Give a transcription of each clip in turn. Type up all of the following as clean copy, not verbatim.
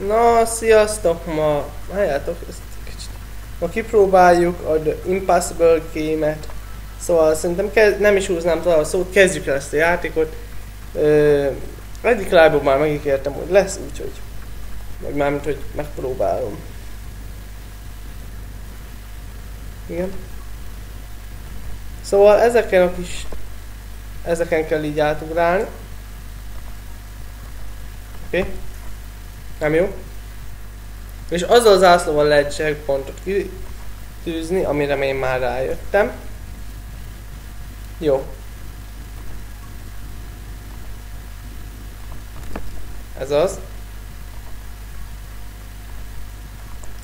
Na, sziasztok! Ma, halljátok, ezt kicsit. Ma kipróbáljuk a The Impossible Game-et. Szóval szerintem nem is húznám tovább a szót, kezdjük el ezt a játékot. Egyik live-ban már megígértem, hogy lesz, úgyhogy vagy mármint, hogy megpróbálom. Igen. Szóval ezeken kell így átugrálni. Oké. Nem jó. És azzal a zászlóval lehet checkpointot kitűzni, amire én már rájöttem. Jó. Ez az.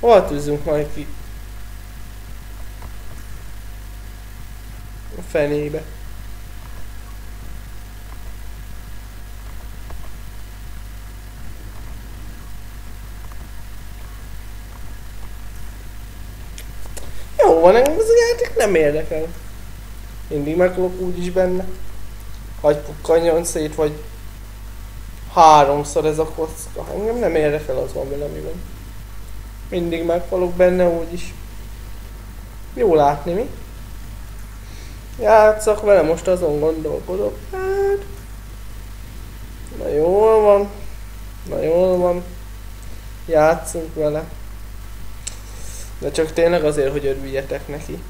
Hol tűzünk majd ki? A fenébe. Jó van, engem ez a játék nem érdekel. Mindig meghalok úgyis benne. Hagy pukkanjon szét, vagy háromszor ez a kocka. Engem nem érdekel, az van vele, mi van. Mindig meghalok benne úgyis. Jó látni, mi? Játszak vele, most azon gondolkodok. Hát... Na jól van. Na jól van. Játszunk vele. De csak tényleg azért, hogy örüljetek neki.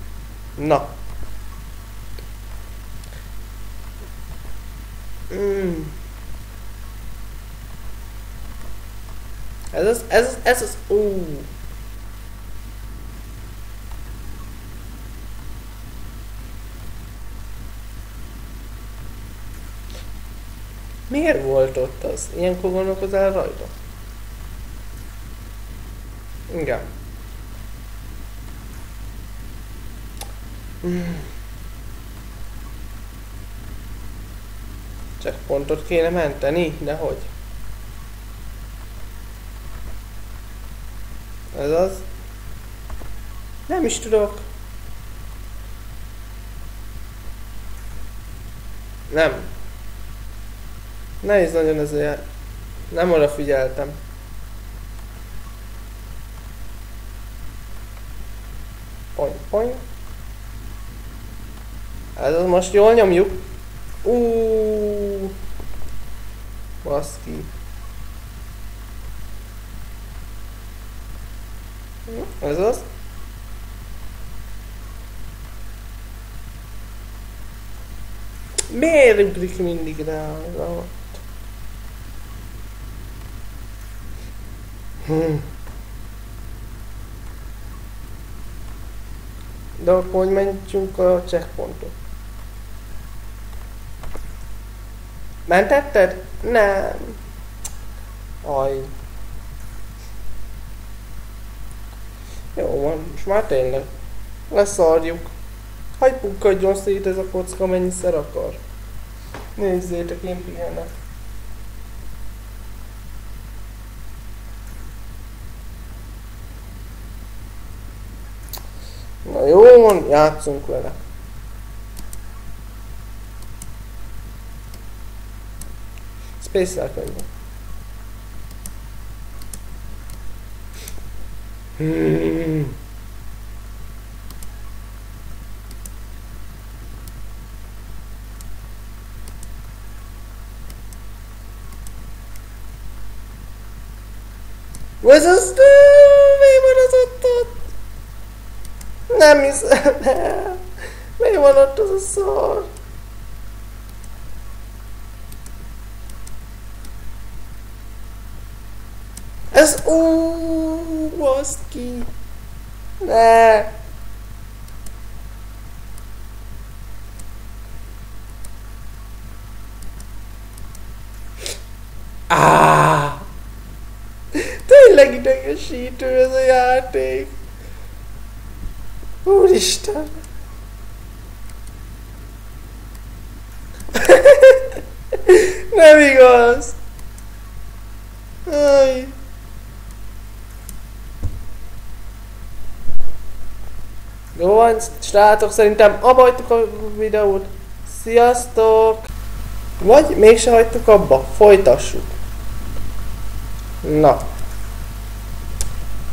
Na. Ez az... Miért volt ott az? Ilyenkor gondolkozál rajta? Igen. Checkpointot kéne menteni? Dehogy. Ez az. Nem is tudok. Nem. Nehéz nagyon ez a nem oda figyeltem. Poing, poing. Ez az, most jól nyomjuk. Baszki. Ez az. Miért ugrik mindig rá ott? De akkor hogy mentjünk a checkpointot? Mentetted? Nem. Aj. Jó van, most már tényleg. Leszarjuk. Hagy pukkadjon szét ez a kocka, mennyiszer akar. Nézzétek, én pihenek. Na jó van, játszunk vele. Space-szel könyvben. Ez az... Mi van az ott? Nem hiszem el. Mi van ott az a szar? Ez... baszd ki. Ne. Tényleg idegesítő ez a játék. Úristen. Nem igaz. Aj. Jó van, srácok, szerintem abba hagytuk a videót. Sziasztok! Vagy mégse hagytuk abba, folytassuk. Na.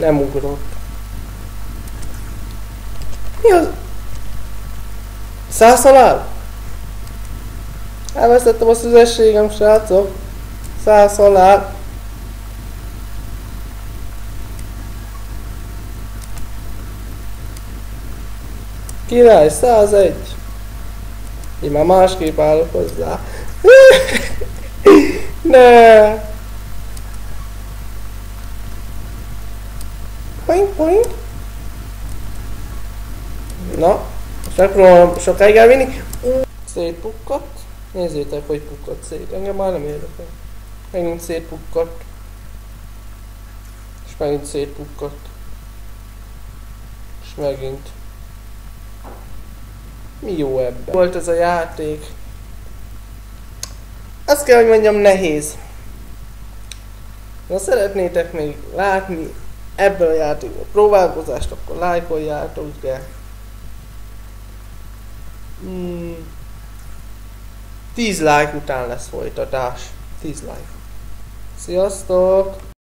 Nem ugrott. Mi az? 100 halál? Elvesztettem a szüzességem, srácok. 100 halál. Király, 101. Én már másképp állok hozzá. Ne! Poink, poink. Na, most megpróbálom sokáig elvinni. Szétpukkadt. Nézzétek, hogy pukkadt szét. Engem már nem érdekel. Megint szétpukkadt. És megint szétpukkadt. És megint. Mi jó ebben? Volt ez a játék. Azt kell, hogy mondjam, nehéz. Ha szeretnétek még látni ebből a játékból próbálkozást, akkor lájkoljátok, de 10 like után lesz folytatás. 10 like. Sziasztok!